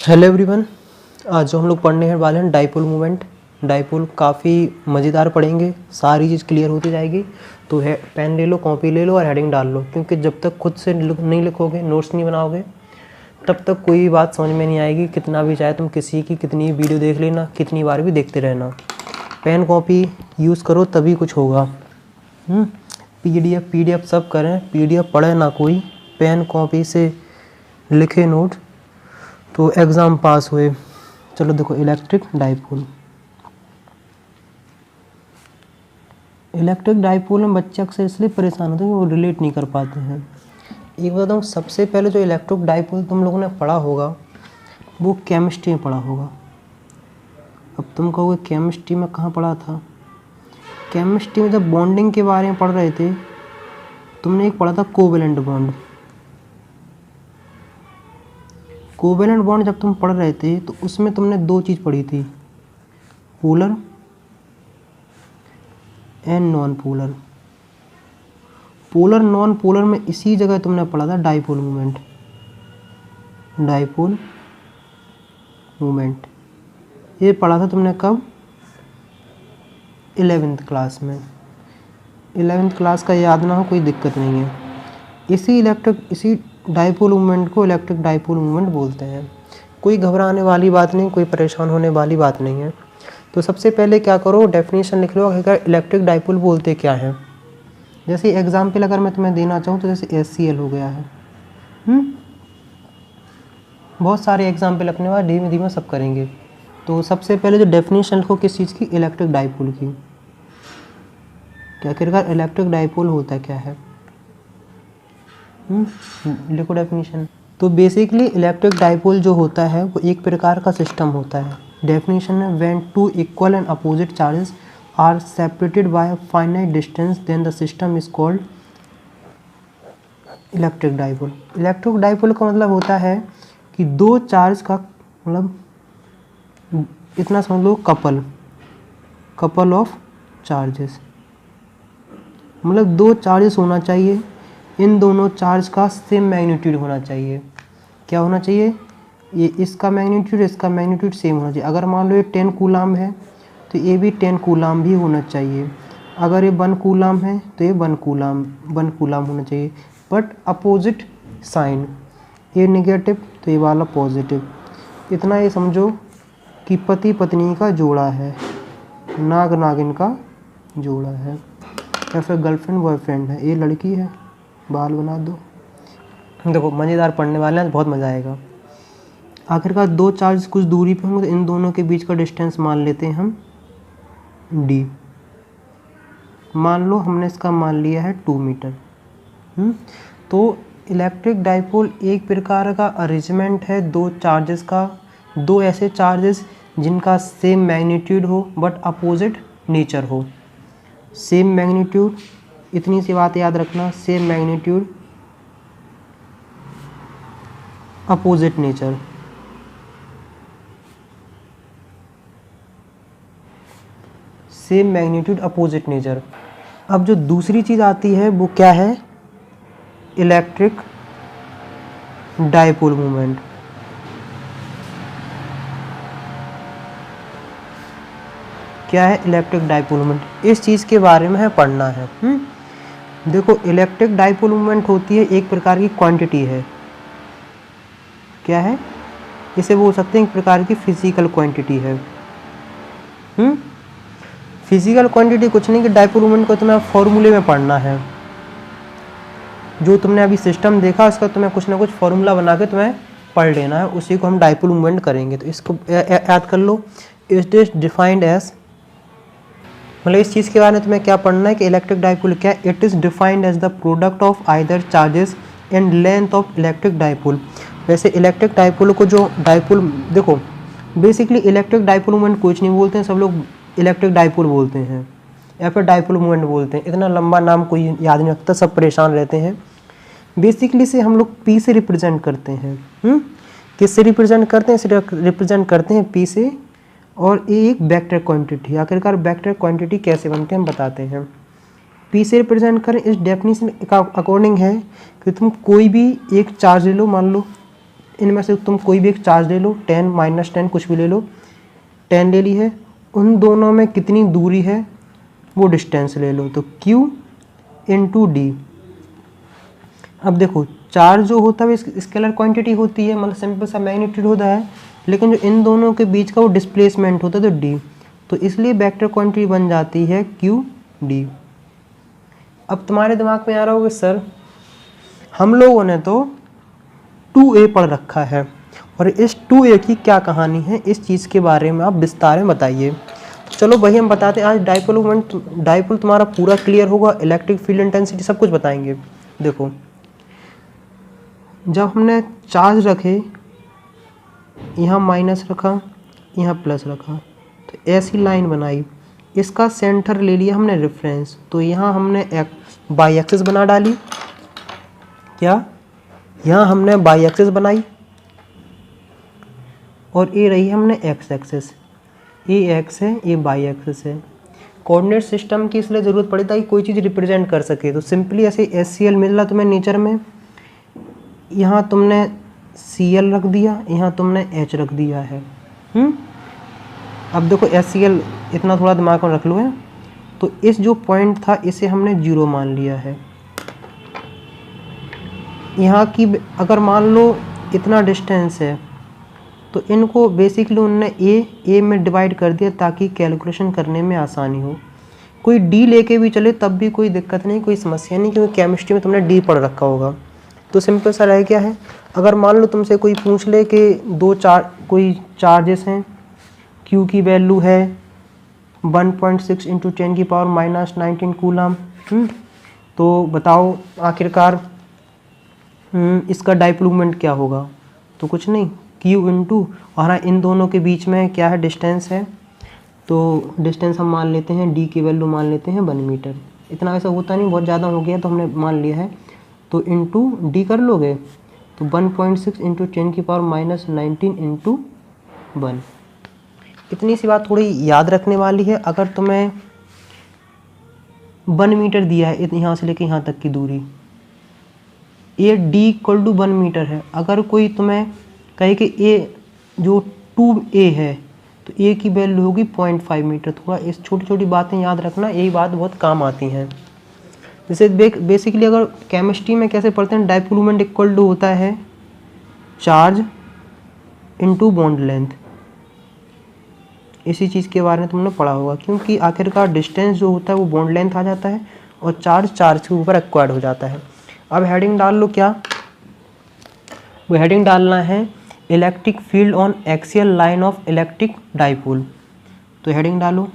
Hello everyone. आज जो हम लोग पढ़ने वाले हैं डाइपोल मूवमेंट। डाइपोल काफ़ी मज़ेदार पढ़ेंगे, सारी चीज़ क्लियर होती जाएगी। तो है पेन ले लो, कॉपी ले लो और हेडिंग डाल लो, क्योंकि जब तक खुद से नहीं लिखोगे, नोट्स नहीं बनाओगे, तब तक कोई बात समझ में नहीं आएगी। कितना भी चाहे तुम किसी की कितनी वीडियो देख लेना, कितनी बार भी देखते रहना। पेन कॉपी यूज़ करो तभी कुछ होगा। पीडीएफ सब करें, पीडीएफ पढ़े ना कोई, पेन कॉपी से लिखे नोट तो एग्ज़ाम पास हुए। चलो देखो, इलेक्ट्रिक डाइपोल में बच्चे अक्सर इसलिए परेशान होते हैं कि वो रिलेट नहीं कर पाते हैं। एक बताऊँ, सबसे पहले जो इलेक्ट्रिक डाइपोल तुम लोगों ने पढ़ा होगा वो केमिस्ट्री में पढ़ा होगा। अब तुम कहोगे केमिस्ट्री में कहाँ पढ़ा था? केमिस्ट्री में जब बॉन्डिंग के बारे में पढ़ रहे थे, तुमने एक पढ़ा था कोवेलेंट बॉन्ड। कोवेलेंट बॉन्ड जब तुम पढ़ रहे थे तो उसमें तुमने दो चीज़ पढ़ी थी, polar and non polar. Polar non polar में इसी जगह तुमने पढ़ा था डाइपोल मूवमेंट। डाइपोल मूवमेंट ये पढ़ा था तुमने कब? 11th क्लास में। 11th क्लास का याद ना हो कोई दिक्कत नहीं है। इसी डाइपोल मूवमेंट को इलेक्ट्रिक डाइपोल मूवमेंट बोलते हैं। कोई घबराने वाली बात नहीं, कोई परेशान होने वाली बात नहीं है। तो सबसे पहले क्या करो, डेफिनेशन लिख लो अगर इलेक्ट्रिक डाइपोल बोलते क्या है। जैसे एग्जाम्पल अगर मैं तुम्हें देना चाहूँ तो जैसे HCl हो गया है। बहुत सारे एग्जाम्पल अपने पास, धीमे धीमे सब करेंगे। तो सबसे पहले जो डेफिनेशन लिखो किस चीज़ की, इलेक्ट्रिक डाइपोल की। क्या आखिरकार इलेक्ट्रिक डाइपोल होता क्या है? लिखो डेफिनेशन। तो बेसिकली इलेक्ट्रिक डाइपोल जो होता है वो एक प्रकार का सिस्टम होता है। डेफिनेशन है, when two equal and opposite charges are separated by a finite distance then the system is called electric dipole. Electric dipole का मतलब होता है कि दो चार्ज का, मतलब इतना समझ लो, कपल ऑफ चार्जेस, मतलब दो चार्जेस होना चाहिए, इन दोनों चार्ज का सेम मैग्नीट्यूड होना चाहिए। क्या होना चाहिए? ये इसका मैग्नीट्यूड सेम होना चाहिए। अगर मान लो ये 10 कूलाम है तो ये भी 10 कूलाम भी होना चाहिए। अगर ये 1 कूलाम है तो ये 1 कूलाम होना चाहिए, बट अपोजिट साइन, ये नेगेटिव तो ये वाला पॉजिटिव। इतना ये समझो कि पति पत्नी का जोड़ा है, नाग नागिन का जोड़ा है, या फिर गर्लफ्रेंड बॉयफ्रेंड है। ये लड़की है, बाल बना दो। देखो मज़ेदार पढ़ने वाले हैं, बहुत मज़ा आएगा। आखिरकार दो चार्ज कुछ दूरी पे होंगे तो इन दोनों के बीच का डिस्टेंस मान लेते हैं हम d। मान लो हमने इसका मान लिया है 2 मीटर। तो इलेक्ट्रिक डाइपोल एक प्रकार का अरेंजमेंट है दो चार्जेस का, दो ऐसे चार्जेस जिनका सेम मैग्नीट्यूड हो बट अपोजिट नेचर हो। सेम मैग्नीट्यूड, इतनी सी बात याद रखना, same magnitude opposite nature. Same magnitude opposite nature. अब जो दूसरी चीज़ आती है वो क्या है? Electric dipole movement. क्या है इलेक्ट्रिक डाइपोल मूवमेंट? इस चीज़ के बारे में है पढ़ना है। देखो इलेक्ट्रिक डाइपोल मूवमेंट होती है एक प्रकार की क्वांटिटी है। क्या है? इसे बोल सकते हैं एक प्रकार की फिजिकल क्वांटिटी है। फिजिकल क्वांटिटी कुछ नहीं कि डाइपोल मूवमेंट को तुम्हें फॉर्मूले में पढ़ना है। जो तुमने अभी सिस्टम देखा उसका तुम्हें कुछ ना कुछ फॉर्मूला बना के तुम्हें पढ़ लेना है, उसी को हम डाइपोल मूवमेंट करेंगे। तो इसको याद कर लो, इट इज डिफाइंड एज, मतलब इस चीज़ के बारे में तुम्हें क्या पढ़ना है कि इलेक्ट्रिक डाइपोल क्या है? It is defined as the product of either charges and length of electric dipole. वैसे इलेक्ट्रिक डाइपोल को जो डाइपोल, देखो बेसिकली इलेक्ट्रिक डाइपोल मूवमेंट कुछ नहीं बोलते हैं, सब लोग इलेक्ट्रिक डाइपोल बोलते हैं या फिर डाइपोल मूवमेंट बोलते हैं। इतना लंबा नाम कोई याद नहीं रखता, सब परेशान रहते हैं। बेसिकली से हम लोग P से रिप्रेजेंट करते हैं। किससे रिप्रेजेंट करते हैं? इसे रिप्रेजेंट करते हैं P से, और ये एक वेक्टर क्वांटिटी। आखिरकार वेक्टर क्वांटिटी कैसे बनते हैं हम बताते हैं। P से रिप्रेजेंट करें, इस डेफिनेशन का अकॉर्डिंग है कि तुम कोई भी एक चार्ज ले लो, मान लो इनमें से तुम कोई भी एक चार्ज ले लो, 10 -10 कुछ भी ले लो, 10 ले ली है, उन दोनों में कितनी दूरी है वो डिस्टेंस ले लो, तो Q इंटू डी। अब देखो चार्ज जो होता है स्केलर क्वांटिटी होती है, मतलब सिंपल सा मैग्नीट्यूड होता है, लेकिन जो इन दोनों के बीच का वो डिस्प्लेसमेंट होता है तो डी, तो इसलिए वेक्टर क्वांटिटी बन जाती है Q डी। अब तुम्हारे दिमाग में आ रहा होगा सर हम लोगों ने तो 2A पढ़ रखा है और इस 2A की क्या कहानी है, इस चीज़ के बारे में आप विस्तार में बताइए। चलो भाई हम बताते हैं, आज डाइपोल मोमेंट, डाइपोल तुम्हारा पूरा क्लियर होगा, इलेक्ट्रिक फील्ड इंटेंसिटी सब कुछ बताएंगे। देखो जब हमने चार्ज रखे, यहाँ माइनस रखा, यहाँ प्लस रखा, तो ऐसी लाइन बनाई, इसका सेंटर ले लिया हमने रेफरेंस, तो यहाँ हमने बाई एक्सिस बना डाली, क्या यहाँ हमने बाई एक्सिस बनाई और ये रही हमने एक्स एक्सिस, ये एक्स है ये बाई एक्सिस है। कोऑर्डिनेट सिस्टम की इसलिए ज़रूरत पड़ी ताकि कोई चीज़ रिप्रेजेंट कर सके, तो सिंपली ऐसे SCL मिल रहा तुम्हें नेचर में, यहाँ तुमने CL रख दिया, यहाँ तुमने H रख दिया है। अब देखो SCL इतना थोड़ा दिमाग में रख लो है, तो इस जो पॉइंट था इसे हमने 0 मान लिया है। यहाँ की अगर मान लो इतना डिस्टेंस है तो इनको बेसिकली उनने ए में डिवाइड कर दिया ताकि कैलकुलेशन करने में आसानी हो। कोई डी लेके भी चले तब भी कोई दिक्कत नहीं, कोई समस्या नहीं, क्योंकि केमिस्ट्री में तुमने डी पढ़ रखा होगा। तो सिंपल सा रह क्या है, अगर मान लो तुमसे कोई पूछ ले कि कोई चार्जेस हैं, क्यू की वैल्यू है 1.6 × 10⁻⁻19 कूलम, तो बताओ आखिरकार इसका डाइपोल मोमेंट क्या होगा, तो कुछ नहीं Q इंटू, और हाँ इन दोनों के बीच में क्या है डिस्टेंस है, तो डिस्टेंस हम मान लेते हैं D की वैल्यू मान लेते हैं 1 मीटर। इतना वैसा होता नहीं, बहुत ज़्यादा हो गया तो हमने मान लिया है, तो इंटू D कर लोगे तो 1.6 × 10⁻⁻19 × 1। इतनी सी बात थोड़ी याद रखने वाली है। अगर तुम्हें 1 मीटर दिया है यहाँ से लेके यहाँ तक की दूरी, ये D = 1 मीटर है, अगर कोई तुम्हें कहे कि A जो 2A है तो A की वैल्यू होगी 0.5 मीटर। थोड़ा इस छोटी छोटी बातें याद रखना, यही बात बहुत काम आती हैं। जैसे बेसिकली अगर केमिस्ट्री में कैसे पढ़ते हैं, डाइपोल मोमेंट इक्वल टू होता है चार्ज इनटू बॉन्ड लेंथ। इसी चीज़ के बारे में तुमने पढ़ा होगा, क्योंकि आखिरकार डिस्टेंस जो होता है वो बॉन्ड लेंथ आ जाता है और चार्ज के ऊपर एक्वायर्ड हो जाता है। अब हेडिंग डाल लो, क्या वो हेडिंग डालना है, electric field on axial line of electric dipole. तो हेडिंग डालो